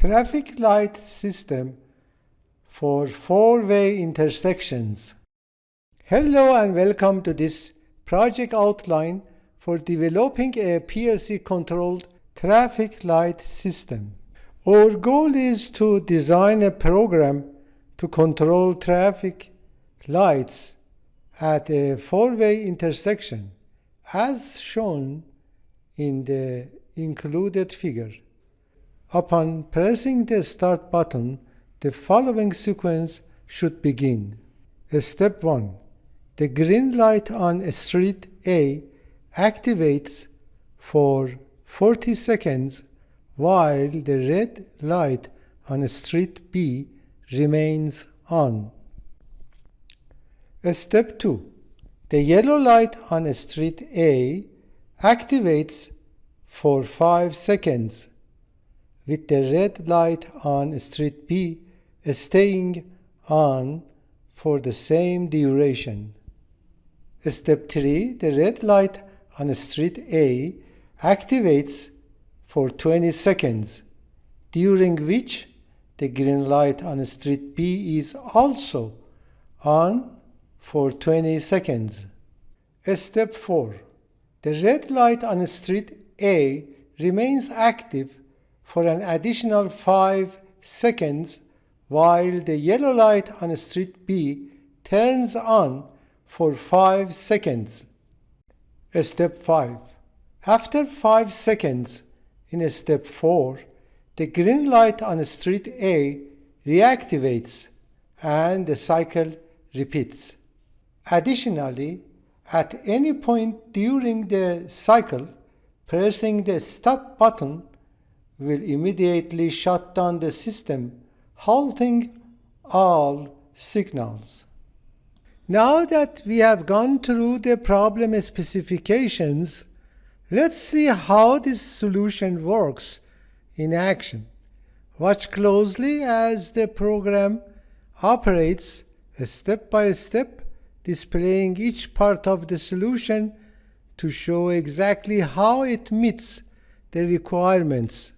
Traffic light system for four-way intersections. Hello and welcome to this project outline for developing a PLC-controlled traffic light system. Our goal is to design a program to control traffic lights at a four-way intersection as shown in the included figure. Upon pressing the start button, the following sequence should begin. Step 1. The green light on street A activates for 40 seconds while the red light on street B remains on. Step 2. The yellow light on street A activates for 5 seconds, with the red light on street B staying on for the same duration. Step 3. The red light on street A activates for 20 seconds, during which the green light on street B is also on for 20 seconds. Step 4. The red light on street A remains active for an additional 5 seconds while the yellow light on street B turns on for 5 seconds. Step 5. After 5 seconds in step 4, the green light on street A reactivates and the cycle repeats. Additionally, at any point during the cycle, pressing the stop button will immediately shut down the system, halting all signals. Now that we have gone through the problem specifications, let's see how this solution works in action. Watch closely as the program operates step by step, displaying each part of the solution to show exactly how it meets the requirements.